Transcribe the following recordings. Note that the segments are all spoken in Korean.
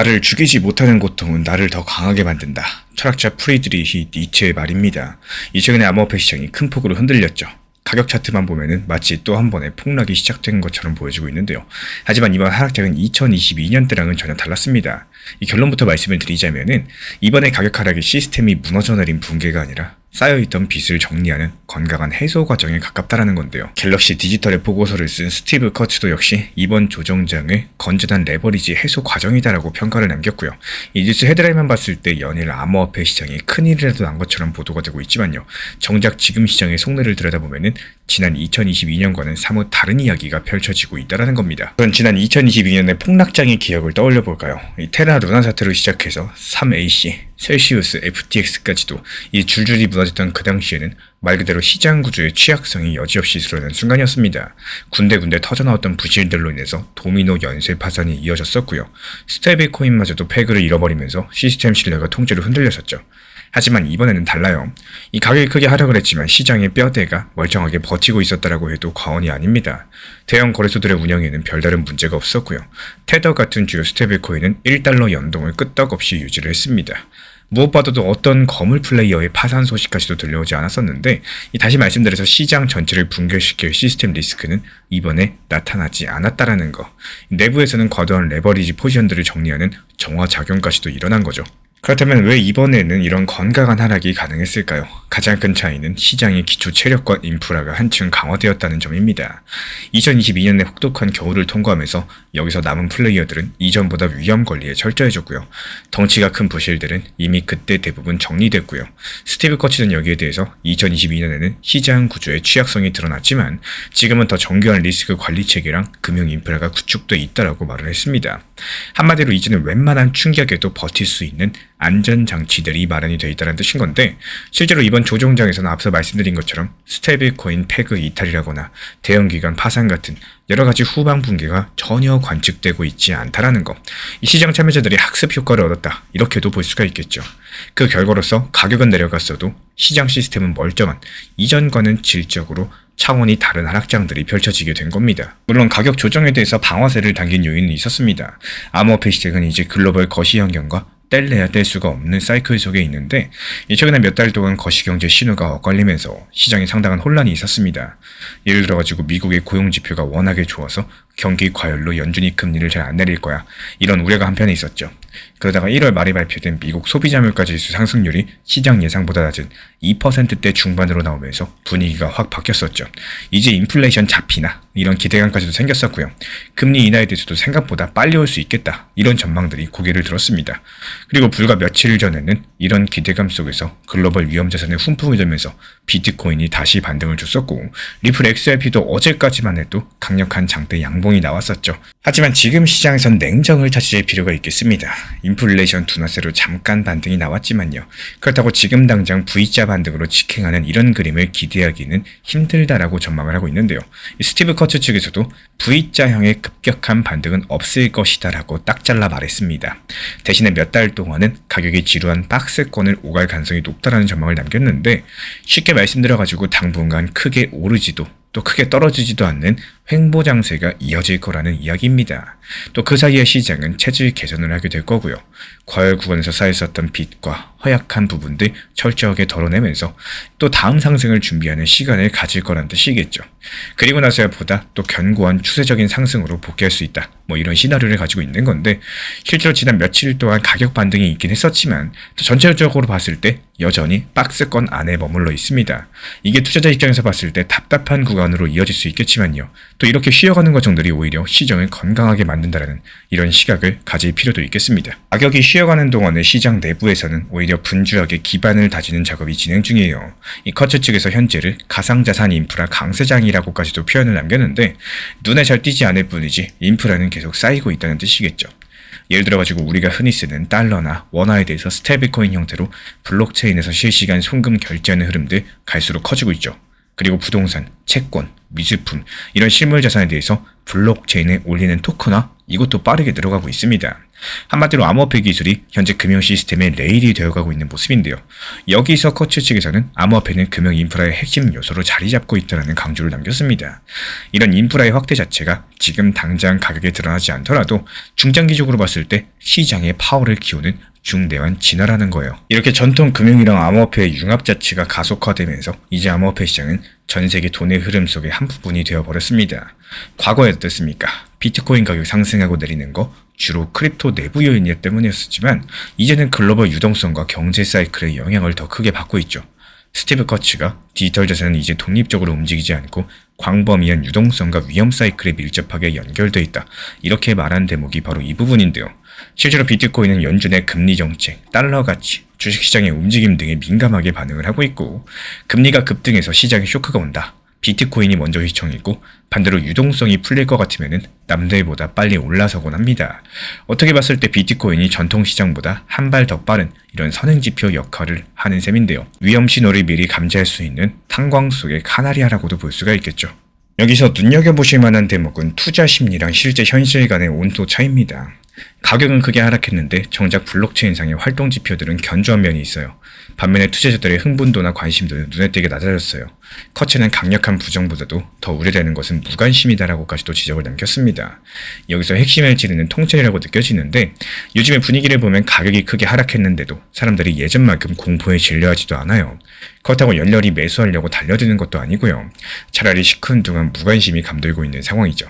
나를 죽이지 못하는 고통은 나를 더 강하게 만든다. 철학자 프리드리히 니체의 말입니다. 최근에 암호화폐 시장이 큰 폭으로 흔들렸죠. 가격 차트만 보면은 마치 또 한 번의 폭락이 시작된 것처럼 보여지고 있는데요. 하지만 이번 하락장은 2022년대랑은 전혀 달랐습니다. 이 결론부터 말씀을 드리자면은 이번의 가격 하락이 시스템이 무너져 내린 붕괴가 아니라 쌓여있던 빚을 정리하는 건강한 해소 과정에 가깝다라는 건데요. 갤럭시 디지털의 보고서를 쓴 스티브 커츠도 역시 이번 조정장의 건전한 레버리지 해소 과정이다라고 평가를 남겼고요. 이 뉴스 헤드라인만 봤을 때 연일 암호화폐 시장에 큰일이라도 난 것처럼 보도가 되고 있지만요. 정작 지금 시장의 속내를 들여다보면은 지난 2022년과는 사뭇 다른 이야기가 펼쳐지고 있다는 겁니다. 그럼 지난 2022년의 폭락장의 기억을 떠올려 볼까요? 이 테라 루나 사태로 시작해서 3AC, 셀시우스, FTX까지도 이 줄줄이 무너졌던 그 당시에는 말 그대로 시장 구조의 취약성이 여지없이 드러난 순간이었습니다. 군데군데 터져나왔던 부실들로 인해서 도미노 연쇄 파산이 이어졌었고요. 스테이블 코인마저도 패그를 잃어버리면서 시스템 신뢰가 통째로 흔들렸었죠. 하지만 이번에는 달라요. 이 가격이 크게 하락을 했지만 시장의 뼈대가 멀쩡하게 버티고 있었다라고 해도 과언이 아닙니다. 대형 거래소들의 운영에는 별다른 문제가 없었고요. 테더 같은 주요 스테이블코인은 1달러 연동을 끄떡없이 유지를 했습니다. 무엇보다도 어떤 거물 플레이어의 파산 소식까지도 들려오지 않았었는데 다시 말씀드려서 시장 전체를 붕괴시킬 시스템 리스크는 이번에 나타나지 않았다라는 거. 내부에서는 과도한 레버리지 포지션들을 정리하는 정화작용까지도 일어난 거죠. 그렇다면 왜 이번에는 이런 건강한 하락이 가능했을까요? 가장 큰 차이는 시장의 기초 체력과 인프라가 한층 강화되었다는 점입니다. 2022년에 혹독한 겨울을 통과하면서 여기서 남은 플레이어들은 이전보다 위험 관리에 철저해졌고요. 덩치가 큰 부실들은 이미 그때 대부분 정리됐고요. 스티브 커치는 여기에 대해서 2022년에는 시장 구조의 취약성이 드러났지만 지금은 더 정교한 리스크 관리 체계랑 금융 인프라가 구축돼 있다라고 말을 했습니다. 한마디로 이제는 웬만한 충격에도 버틸 수 있는 안전장치들이 마련이 되어 있다는 뜻인 건데, 실제로 이번 조정장에서는 앞서 말씀드린 것처럼 스테이블코인 패그 이탈이라거나 대형기관 파산 같은 여러가지 후방 붕괴가 전혀 관측되고 있지 않다라는 거. 이 시장 참여자들이 학습 효과를 얻었다, 이렇게도 볼 수가 있겠죠. 그 결과로서 가격은 내려갔어도 시장 시스템은 멀쩡한, 이전과는 질적으로 차원이 다른 하락장들이 펼쳐지게 된 겁니다. 물론 가격 조정에 대해서 방아쇠를 당긴 요인은 있었습니다. 암호화폐 시장은 이제 글로벌 거시 환경과 뗄래야 뗄 수가 없는 사이클 속에 있는데, 최근에 몇 달 동안 거시경제 신호가 엇갈리면서 시장에 상당한 혼란이 있었습니다. 예를 들어가지고 미국의 고용지표가 워낙에 좋아서 경기 과열로 연준이 금리를 잘 안 내릴 거야, 이런 우려가 한편에 있었죠. 그러다가 1월 말에 발표된 미국 소비자 물가지수 상승률이 시장 예상보다 낮은 2%대 중반으로 나오면서 분위기가 확 바뀌었었죠. 이제 인플레이션 잡히나, 이런 기대감까지도 생겼었고요. 금리 인하에 대해서도 생각보다 빨리 올 수 있겠다, 이런 전망들이 고개를 들었습니다. 그리고 불과 며칠 전에는 이런 기대감 속에서 글로벌 위험자산에 훈풍이 들면서 비트코인이 다시 반등을 줬었고, 리플 XRP도 어제까지만 해도 강력한 장대 양봉이 나왔었죠. 하지만 지금 시장에선 냉정을 찾을 필요가 있겠습니다. 인플레이션 둔화세로 잠깐 반등이 나왔지만요. 그렇다고 지금 당장 V자 반등으로 직행하는 이런 그림을 기대하기는 힘들다라고 전망을 하고 있는데요. 스티브 커츠 측에서도 V자형의 급격한 반등은 없을 것이다라고 딱 잘라 말했습니다. 대신에 몇 달 동안은 가격이 지루한 박스권을 오갈 가능성이 높다라는 전망을 남겼는데, 쉽게 말씀드려가지고 당분간 크게 오르지도 또 크게 떨어지지도 않는 횡보장세가 이어질 거라는 이야기입니다. 또 그 사이에 시장은 체질 개선을 하게 될 거고요. 과열 구간에서 쌓였었던 빚과 허약한 부분들 철저하게 덜어내면서 또 다음 상승을 준비하는 시간을 가질 거란 뜻이겠죠. 그리고 나서야 보다 또 견고한 추세적인 상승으로 복귀할 수 있다, 이런 시나리오를 가지고 있는 건데, 실제로 지난 며칠 동안 가격 반등이 있긴 했었지만 또 전체적으로 봤을 때 여전히 박스권 안에 머물러 있습니다. 이게 투자자 입장에서 봤을 때 답답한 구간으로 이어질 수 있겠지만요. 또 이렇게 쉬어가는 과정들이 오히려 시장을 건강하게 만든다는 이런 시각을 가질 필요도 있겠습니다. 가격이 쉬어가는 동안에 시장 내부에서는 오히려 분주하게 기반을 다지는 작업이 진행 중이에요. 이 커츠 측에서 현재를 가상자산 인프라 강세장이라고까지도 표현을 남겼는데, 눈에 잘 띄지 않을 뿐이지 인프라는 계속 쌓이고 있다는 뜻이겠죠. 예를 들어가지고 우리가 흔히 쓰는 달러나 원화에 대해서 스테이블코인 형태로 블록체인에서 실시간 송금 결제하는 흐름들 갈수록 커지고 있죠. 그리고 부동산, 채권, 미술품, 이런 실물 자산에 대해서 블록체인에 올리는 토큰화, 이것도 빠르게 늘어가고 있습니다. 한마디로 암호화폐 기술이 현재 금융 시스템의 레일이 되어가고 있는 모습인데요. 여기서 커츠 측에서는 암호화폐는 금융 인프라의 핵심 요소로 자리 잡고 있다는 강조를 남겼습니다. 이런 인프라의 확대 자체가 지금 당장 가격에 드러나지 않더라도 중장기적으로 봤을 때 시장의 파워를 키우는 중대한 진화라는 거예요. 이렇게 전통 금융이랑 암호화폐의 융합 자체가 가속화되면서 이제 암호화폐 시장은 전 세계 돈의 흐름 속의 한 부분이 되어버렸습니다. 과거에 어땠습니까? 비트코인 가격 상승하고 내리는 거 주로 크립토 내부 요인 때문이었지만 이제는 글로벌 유동성과 경제 사이클의 영향을 더 크게 받고 있죠. 스티브 커츠가 디지털 자산은 이제 독립적으로 움직이지 않고 광범위한 유동성과 위험 사이클에 밀접하게 연결돼 있다. 이렇게 말한 대목이 바로 이 부분인데요. 실제로 비트코인은 연준의 금리 정책, 달러 가치, 주식시장의 움직임 등에 민감하게 반응을 하고 있고 금리가 급등해서 시장에 쇼크가 온다. 비트코인이 먼저 휘청이고 반대로 유동성이 풀릴 것 같으면 남들보다 빨리 올라서곤 합니다. 어떻게 봤을 때 비트코인이 전통시장보다 한 발 더 빠른 이런 선행지표 역할을 하는 셈인데요. 위험 신호를 미리 감지할 수 있는 탄광 속의 카나리아라고도 볼 수가 있겠죠. 여기서 눈여겨보실 만한 대목은 투자 심리랑 실제 현실 간의 온도 차이입니다. 가격은 크게 하락했는데 정작 블록체인상의 활동 지표들은 견조한 면이 있어요. 반면에 투자자들의 흥분도나 관심도는 눈에 띄게 낮아졌어요. 커츠는 강력한 부정보다도 더 우려되는 것은 무관심이다라고까지도 지적을 남겼습니다. 여기서 핵심을 찌르는 통찰이라고 느껴지는데 요즘의 분위기를 보면 가격이 크게 하락했는데도 사람들이 예전만큼 공포에 질려하지도 않아요. 그렇다고 열렬히 매수하려고 달려드는 것도 아니고요. 차라리 시큰둥한 무관심이 감돌고 있는 상황이죠.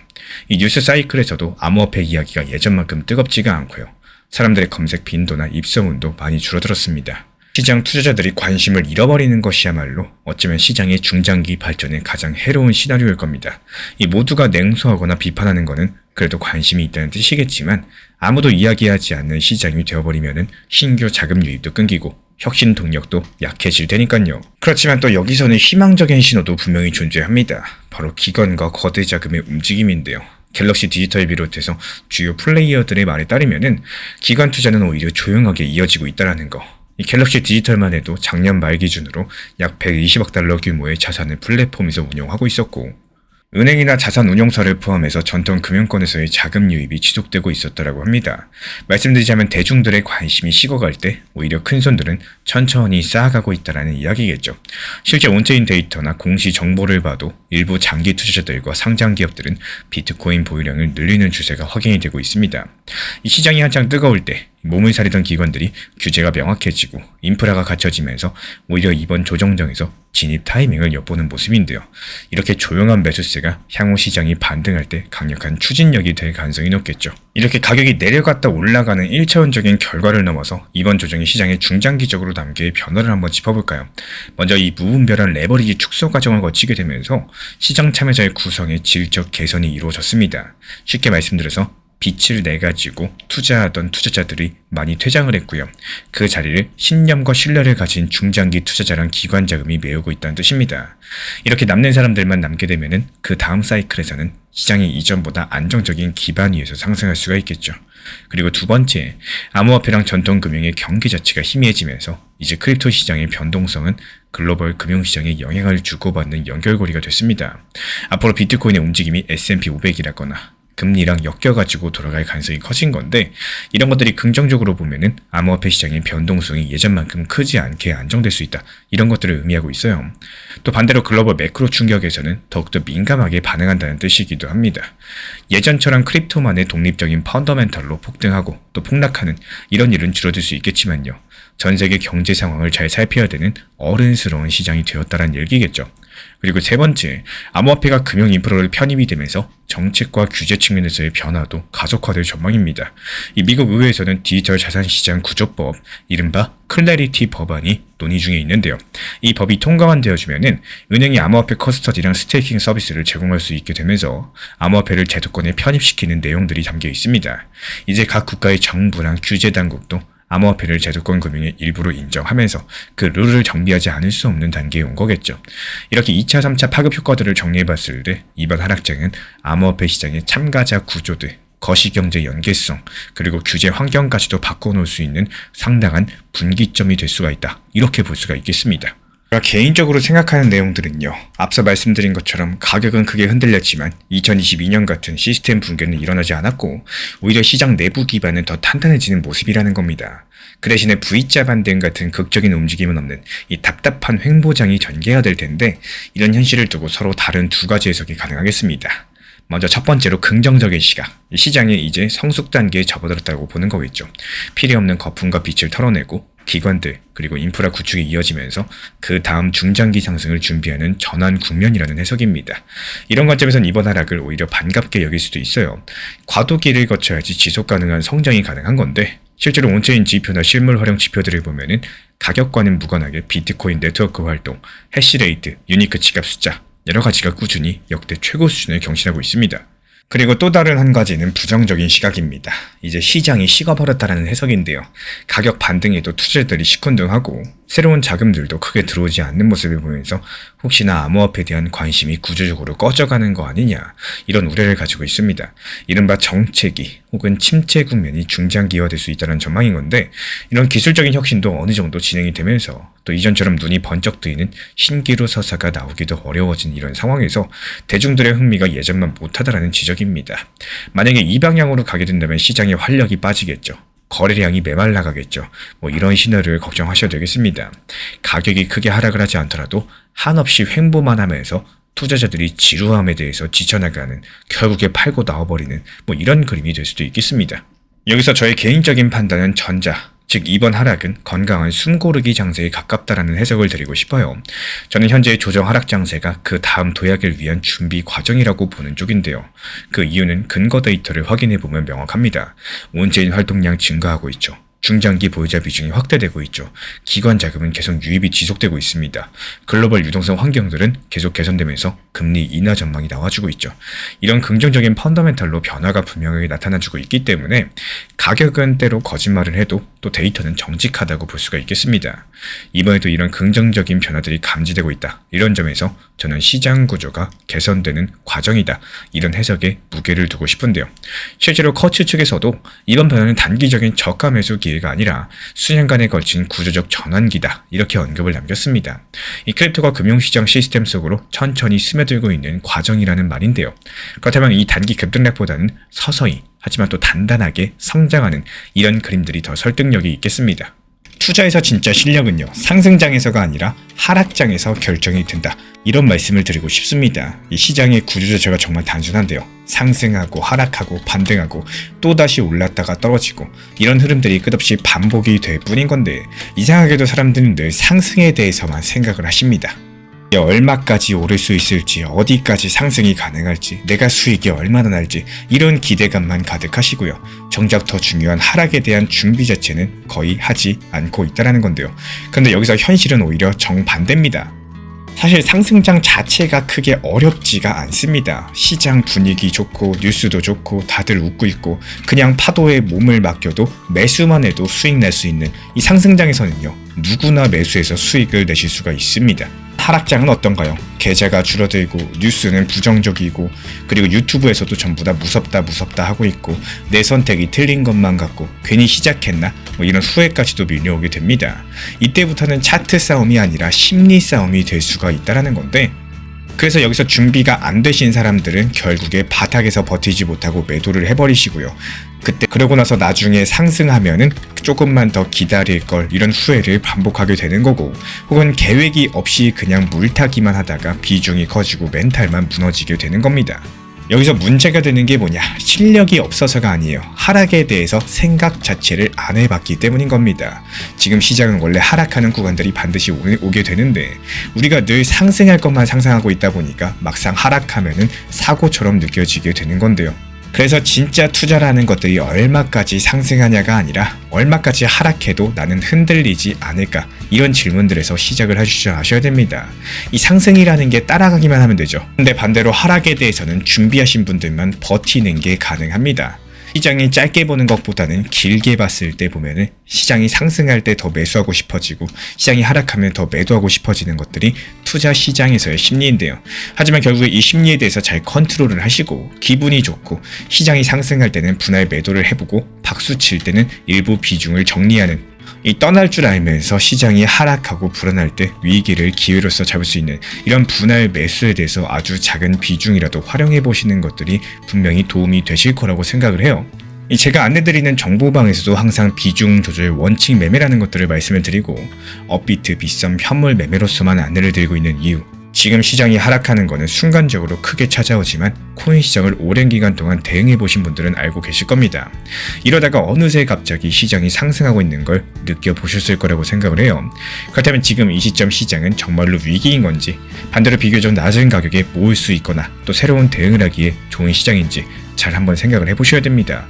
이 뉴스 사이클에서도 암호화폐 이야기가 예전만큼 뜨겁지가 않고요. 사람들의 검색 빈도나 입소문도 많이 줄어들었습니다. 시장 투자자들이 관심을 잃어버리는 것이야말로 어쩌면 시장의 중장기 발전에 가장 해로운 시나리오일 겁니다. 이 모두가 냉소하거나 비판하는 것은 그래도 관심이 있다는 뜻이겠지만 아무도 이야기하지 않는 시장이 되어버리면 신규 자금 유입도 끊기고 혁신 동력도 약해질 테니까요. 그렇지만 또 여기서는 희망적인 신호도 분명히 존재합니다. 바로 기관과 거대 자금의 움직임인데요. 갤럭시 디지털 비롯해서 주요 플레이어들의 말에 따르면은 기관 투자는 오히려 조용하게 이어지고 있다는 거. 이 갤럭시 디지털만 해도 작년 말 기준으로 약 120억 달러 규모의 자산을 플랫폼에서 운용하고 있었고 은행이나 자산운용사를 포함해서 전통 금융권에서의 자금 유입이 지속되고 있었다고 합니다. 말씀드리자면 대중들의 관심이 식어갈 때 오히려 큰손들은 천천히 쌓아가고 있다는 이야기겠죠. 실제 온체인 데이터나 공시 정보를 봐도 일부 장기 투자자들과 상장 기업들은 비트코인 보유량을 늘리는 추세가 확인이 되고 있습니다. 이 시장이 한창 뜨거울 때 몸을 사리던 기관들이 규제가 명확해지고 인프라가 갖춰지면서 오히려 이번 조정정에서 진입 타이밍을 엿보는 모습인데요. 이렇게 조용한 매수세가 향후 시장이 반등할 때 강력한 추진력이 될 가능성이 높겠죠. 이렇게 가격이 내려갔다 올라가는 1차원적인 결과를 넘어서 이번 조정이 시장의 중장기적으로 남겨의 변화를 한번 짚어볼까요? 먼저 이 무분별한 레버리지 축소 과정을 거치게 되면서 시장 참여자의 구성의 질적 개선이 이루어졌습니다. 쉽게 말씀드려서 빛을 내가지고 투자하던 투자자들이 많이 퇴장을 했고요. 그 자리를 신념과 신뢰를 가진 중장기 투자자랑 기관 자금이 메우고 있다는 뜻입니다. 이렇게 남는 사람들만 남게 되면은 그 다음 사이클에서는 시장이 이전보다 안정적인 기반 위에서 상승할 수가 있겠죠. 그리고 두 번째, 암호화폐랑 전통금융의 경계 자체가 희미해지면서 이제 크립토 시장의 변동성은 글로벌 금융시장에 영향을 주고받는 연결고리가 됐습니다. 앞으로 비트코인의 움직임이 S&P 500이라거나 금리랑 엮여가지고 돌아갈 가능성이 커진 건데 이런 것들이 긍정적으로 보면은 암호화폐 시장의 변동성이 예전만큼 크지 않게 안정될 수 있다. 이런 것들을 의미하고 있어요. 또 반대로 글로벌 매크로 충격에서는 더욱더 민감하게 반응한다는 뜻이기도 합니다. 예전처럼 크립토만의 독립적인 펀더멘털로 폭등하고 또 폭락하는 이런 일은 줄어들 수 있겠지만요. 전 세계 경제 상황을 잘 살펴야 되는 어른스러운 시장이 되었다는 얘기겠죠. 그리고 세 번째, 암호화폐가 금융 인프라로 편입이 되면서 정책과 규제 측면에서의 변화도 가속화될 전망입니다. 이 미국 의회에서는 디지털 자산시장 구조법, 이른바 클래리티 법안이 논의 중에 있는데요. 이 법이 통과만 되어주면은 은행이 암호화폐 커스터디랑 스테이킹 서비스를 제공할 수 있게 되면서 암호화폐를 제도권에 편입시키는 내용들이 담겨 있습니다. 이제 각 국가의 정부랑 규제 당국도 암호화폐를 제도권 금융의 일부로 인정하면서 그 룰을 정비하지 않을 수 없는 단계에 온 거겠죠. 이렇게 2차, 3차 파급 효과들을 정리해봤을 때 이번 하락장은 암호화폐 시장의 참가자 구조들, 거시경제 연계성, 그리고 규제 환경까지도 바꿔놓을 수 있는 상당한 분기점이 될 수가 있다. 이렇게 볼 수가 있겠습니다. 제가 개인적으로 생각하는 내용들은요. 앞서 말씀드린 것처럼 가격은 크게 흔들렸지만 2022년 같은 시스템 붕괴는 일어나지 않았고 오히려 시장 내부 기반은 더 탄탄해지는 모습이라는 겁니다. 그 대신에 V자 반등 같은 극적인 움직임은 없는 이 답답한 횡보장이 전개해야 텐데 이런 현실을 두고 서로 다른 두 가지 해석이 가능하겠습니다. 먼저 첫 번째로 긍정적인 시각, 시장이 이제 성숙 단계에 접어들었다고 보는 거겠죠. 필요 없는 거품과 빛을 털어내고 기관들 그리고 인프라 구축이 이어지면서 그 다음 중장기 상승을 준비하는 전환 국면이라는 해석입니다. 이런 관점에선 이번 하락을 오히려 반갑게 여길 수도 있어요. 과도기를 거쳐야지 지속 가능한 성장이 가능한 건데 실제로 온체인 지표나 실물 활용 지표들을 보면은 가격과는 무관하게 비트코인 네트워크 활동, 해시레이트, 유니크 지갑 숫자 여러 가지가 꾸준히 역대 최고 수준을 경신하고 있습니다. 그리고 또 다른 한 가지는 부정적인 시각입니다. 이제 시장이 식어버렸다라는 해석인데요. 가격 반등에도 투자자들이 시큰둥하고 새로운 자금들도 크게 들어오지 않는 모습을 보면서 혹시나 암호화폐에 대한 관심이 구조적으로 꺼져가는 거 아니냐 이런 우려를 가지고 있습니다. 이른바 정체기 혹은 침체 국면이 중장기화될 수 있다는 전망인 건데 이런 기술적인 혁신도 어느 정도 진행이 되면서 또 이전처럼 눈이 번쩍 뜨이는 신기루 서사가 나오기도 어려워진 이런 상황에서 대중들의 흥미가 예전만 못하다라는 지적입니다. 만약에 이 방향으로 가게 된다면 시장의 활력이 빠지겠죠. 거래량이 메말라가겠죠. 이런 시나리오를 걱정하셔야 되겠습니다. 가격이 크게 하락을 하지 않더라도 한없이 횡보만 하면서 투자자들이 지루함에 대해서 지쳐나가는 결국에 팔고 나와버리는 이런 그림이 될 수도 있겠습니다. 여기서 저의 개인적인 판단은 전자, 즉 이번 하락은 건강한 숨고르기 장세에 가깝다라는 해석을 드리고 싶어요. 저는 현재의 조정 하락 장세가 그 다음 도약을 위한 준비 과정이라고 보는 쪽인데요. 그 이유는 근거 데이터를 확인해보면 명확합니다. 온체인 활동량 증가하고 있죠. 중장기 보유자 비중이 확대되고 있죠. 기관 자금은 계속 유입이 지속되고 있습니다. 글로벌 유동성 환경들은 계속 개선되면서 금리 인하 전망이 나와주고 있죠. 이런 긍정적인 펀더멘탈로 변화가 분명하게 나타나주고 있기 때문에 가격은 때로 거짓말을 해도 또 데이터는 정직하다고 볼 수가 있겠습니다. 이번에도 이런 긍정적인 변화들이 감지되고 있다. 이런 점에서 저는 시장 구조가 개선되는 과정이다. 이런 해석에 무게를 두고 싶은데요. 실제로 커츠 측에서도 이번 변화는 단기적인 저가 매수 기회가 아니라 수년간에 걸친 구조적 전환기다. 이렇게 언급을 남겼습니다. 이 크립토가 금융시장 시스템 속으로 천천히 스며들고 있는 과정이라는 말인데요. 그렇다면 이 단기 급등락보다는 서서히 하지만 또 단단하게 성장하는 이런 그림들이 더 설득력이 있겠습니다. 투자에서 진짜 실력은요, 상승장에서가 아니라 하락장에서 결정이 된다. 이런 말씀을 드리고 싶습니다. 이 시장의 구조 자체가 정말 단순한데요. 상승하고 하락하고 반등하고 또다시 올랐다가 떨어지고 이런 흐름들이 끝없이 반복이 될 뿐인 건데 이상하게도 사람들은 늘 상승에 대해서만 생각을 하십니다. 얼마까지 오를 수 있을지, 어디까지 상승이 가능할지, 내가 수익이 얼마나 날지 이런 기대감만 가득하시고요. 정작 더 중요한 하락에 대한 준비 자체는 거의 하지 않고 있다는 건데요. 그런데 여기서 현실은 오히려 정반대입니다. 사실 상승장 자체가 크게 어렵지가 않습니다. 시장 분위기 좋고 뉴스도 좋고 다들 웃고 있고 그냥 파도에 몸을 맡겨도 매수만 해도 수익 낼 수 있는 이 상승장에서는요. 누구나 매수해서 수익을 내실 수가 있습니다. 하락장은 어떤가요? 계좌가 줄어들고 뉴스는 부정적이고 그리고 유튜브에서도 전부 다 무섭다 하고 있고 내 선택이 틀린 것만 같고 괜히 시작했나? 이런 후회까지도 밀려오게 됩니다. 이때부터는 차트 싸움이 아니라 심리 싸움이 될 수가 있다는 건데 그래서 여기서 준비가 안 되신 사람들은 결국에 바닥에서 버티지 못하고 매도를 해버리시고요. 그러고 나서 나중에 상승하면은 조금만 더 기다릴 걸 이런 후회를 반복하게 되는 거고 혹은 계획이 없이 그냥 물타기만 하다가 비중이 커지고 멘탈만 무너지게 되는 겁니다. 여기서 문제가 되는 게 뭐냐? 실력이 없어서가 아니에요. 하락에 대해서 생각 자체를 안 해봤기 때문인 겁니다. 지금 시장은 원래 하락하는 구간들이 반드시 오게 되는데 우리가 늘 상승할 것만 상상하고 있다 보니까 막상 하락하면은 사고처럼 느껴지게 되는 건데요. 그래서 진짜 투자라는 것들이 얼마까지 상승하냐가 아니라 얼마까지 하락해도 나는 흔들리지 않을까 이런 질문들에서 시작을 해주셔야 됩니다. 이 상승이라는 게 따라가기만 하면 되죠. 근데 반대로 하락에 대해서는 준비하신 분들만 버티는 게 가능합니다. 시장이 짧게 보는 것보다는 길게 봤을 때 보면은 시장이 상승할 때 더 매수하고 싶어지고 시장이 하락하면 더 매도하고 싶어지는 것들이 투자 시장에서의 심리인데요. 하지만 결국에 이 심리에 대해서 잘 컨트롤을 하시고 기분이 좋고 시장이 상승할 때는 분할 매도를 해보고 박수 칠 때는 일부 비중을 정리하는 이 떠날 줄 알면서 시장이 하락하고 불안할 때 위기를 기회로서 잡을 수 있는 이런 분할 매수에 대해서 아주 작은 비중이라도 활용해 보시는 것들이 분명히 도움이 되실 거라고 생각을 해요. 제가 안내드리는 정보방에서도 항상 비중 조절 원칙 매매라는 것들을 말씀을 드리고 업비트, 빗썸, 현물 매매로서만 안내를 드리고 있는 이유, 지금 시장이 하락하는 것은 순간적으로 크게 찾아오지만 코인 시장을 오랜 기간 동안 대응해 보신 분들은 알고 계실 겁니다. 이러다가 어느새 갑자기 시장이 상승하고 있는 걸 느껴보셨을 거라고 생각을 해요. 그렇다면 지금 이 시점 시장은 정말로 위기인 건지, 반대로 비교적 낮은 가격에 모을 수 있거나 또 새로운 대응을 하기에 좋은 시장인지 잘 한번 생각을 해보셔야 됩니다.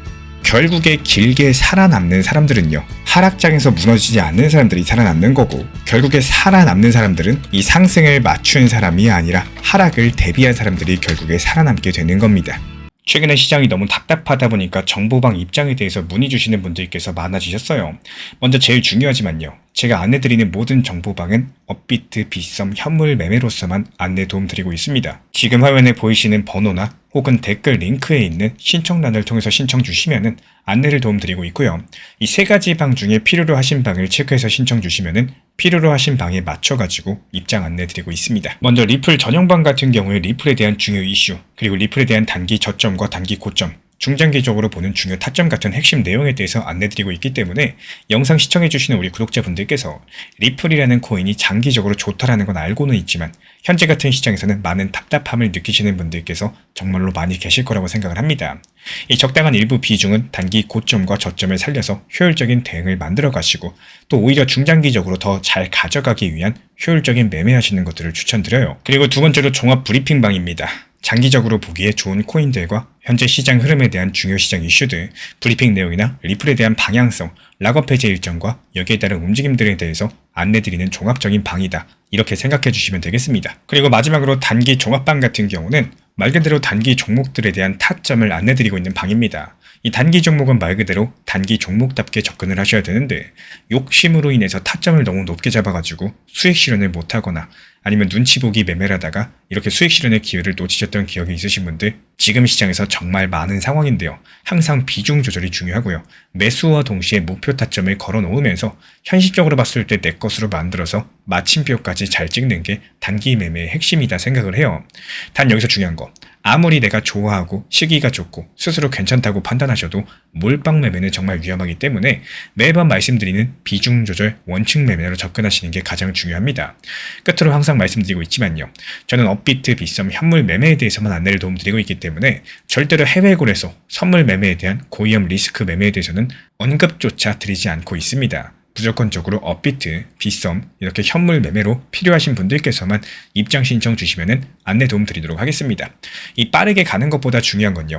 결국에 길게 살아남는 사람들은요, 하락장에서 무너지지 않는 사람들이 살아남는 거고, 결국에 살아남는 사람들은 이 상승을 맞춘 사람이 아니라 하락을 대비한 사람들이 결국에 살아남게 되는 겁니다. 최근에 시장이 너무 답답하다 보니까 정보방 입장에 대해서 문의 주시는 분들께서 많아지셨어요. 먼저 제일 중요하지만요, 제가 안내드리는 모든 정보방은 업비트, 빗썸, 현물 매매로서만 안내 도움드리고 있습니다. 지금 화면에 보이시는 번호나 혹은 댓글 링크에 있는 신청란을 통해서 신청 주시면은 안내를 도움드리고 있고요. 이 세 가지 방 중에 필요로 하신 방을 체크해서 신청 주시면은 필요로 하신 방에 맞춰가지고 입장 안내 드리고 있습니다. 먼저 리플 전용방 같은 경우에 리플에 대한 중요 이슈, 그리고 리플에 대한 단기 저점과 단기 고점, 중장기적으로 보는 중요 타점 같은 핵심 내용에 대해서 안내드리고 있기 때문에 영상 시청해주시는 우리 구독자분들께서 리플이라는 코인이 장기적으로 좋다라는 건 알고는 있지만 현재 같은 시장에서는 많은 답답함을 느끼시는 분들께서 정말로 많이 계실 거라고 생각을 합니다. 이 적당한 일부 비중은 단기 고점과 저점을 살려서 효율적인 대응을 만들어 가시고 또 오히려 중장기적으로 더 잘 가져가기 위한 효율적인 매매하시는 것들을 추천드려요. 그리고 두 번째로 종합 브리핑방입니다. 장기적으로 보기에 좋은 코인들과 현재 시장 흐름에 대한 중요 시장 이슈들, 브리핑 내용이나 리플에 대한 방향성, 락업 해제 일정과 여기에 따른 움직임들에 대해서 안내드리는 종합적인 방이다, 이렇게 생각해 주시면 되겠습니다. 그리고 마지막으로 단기 종합방 같은 경우는 말 그대로 단기 종목들에 대한 타점을 안내드리고 있는 방입니다. 이 단기 종목은 말 그대로 단기 종목답게 접근을 하셔야 되는데 욕심으로 인해서 타점을 너무 높게 잡아가지고 수익 실현을 못하거나 아니면 눈치 보기 매매를 하다가 이렇게 수익 실현의 기회를 놓치셨던 기억이 있으신 분들, 지금 시장에서 정말 많은 상황인데요. 항상 비중 조절이 중요하고요. 매수와 동시에 목표 타점을 걸어 놓으면서 현실적으로 봤을 때 내 것으로 만들어서 마침표까지 잘 찍는 게 단기 매매의 핵심이다 생각을 해요. 단 여기서 중요한 거, 아무리 내가 좋아하고 시기가 좋고 스스로 괜찮다고 판단하셔도 몰빵 매매는 정말 위험하기 때문에 매번 말씀드리는 비중 조절 원칙 매매로 접근하시는 게 가장 중요합니다. 끝으로 항상 말씀드리고 있지만요, 저는 업비트, 빗썸, 현물 매매에 대해서만 안내를 도움드리고 있기 때문에 절대로 해외고래소, 선물 매매에 대한 고위험 리스크 매매에 대해서는 언급조차 드리지 않고 있습니다. 무조건적으로 업비트, 빗썸, 이렇게 현물 매매로 필요하신 분들께서만 입장 신청 주시면은 안내 도움 드리도록 하겠습니다. 이 빠르게 가는 것보다 중요한 건요,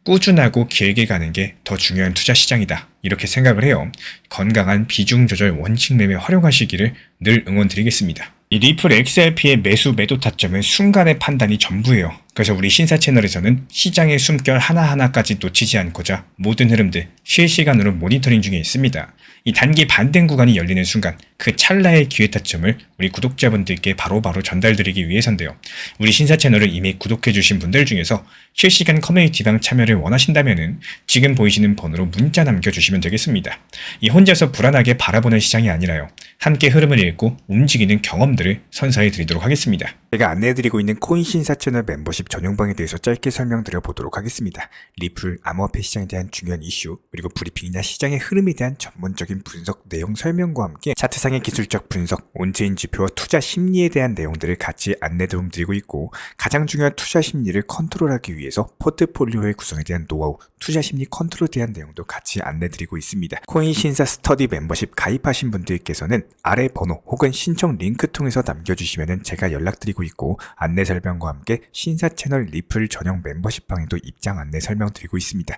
꾸준하고 길게 가는 게 더 중요한 투자 시장이다, 이렇게 생각을 해요. 건강한 비중 조절 원칙 매매 활용하시기를 늘 응원드리겠습니다. 이 리플 XRP의 매수 매도 타점은 순간의 판단이 전부예요. 그래서 우리 신사 채널에서는 시장의 숨결 하나하나까지 놓치지 않고자 모든 흐름들 실시간으로 모니터링 중에 있습니다. 이 단기 반등 구간이 열리는 순간 그 찰나의 기회 타점을 우리 구독자분들께 바로바로 전달드리기 위해서인데요. 우리 신사 채널을 이미 구독해주신 분들 중에서 실시간 커뮤니티방 참여를 원하신다면 지금 보이시는 번호로 문자 남겨주시면 되겠습니다. 이 혼자서 불안하게 바라보는 시장이 아니라요, 함께 흐름을 읽고 움직이는 경험들을 선사해 드리도록 하겠습니다. 제가 안내해드리고 있는 코인 신사 채널 멤버십 전용방에 대해서 짧게 설명드려 보도록 하겠습니다. 리플, 암호화폐 시장에 대한 중요한 이슈, 그리고 브리핑이나 시장의 흐름에 대한 전문적인 분석 내용 설명과 함께 차트상의 기술적 분석, 온체인 지표와 투자 심리에 대한 내용들을 같이 안내 도움 드리고 있고, 가장 중요한 투자 심리를 컨트롤하기 위해서 포트폴리오의 구성에 대한 노하우, 투자 심리 컨트롤에 대한 내용도 같이 안내 드리고 있습니다. 코인 신사 스터디 멤버십 가입하신 분들께서는 아래 번호 혹은 신청 링크 통해서 남겨주시면 제가 연락드리고 있고, 안내 설명과 함께 신사 채널 리플 전용 멤버십 방에도 입장 안내 설명드리고 있습니다.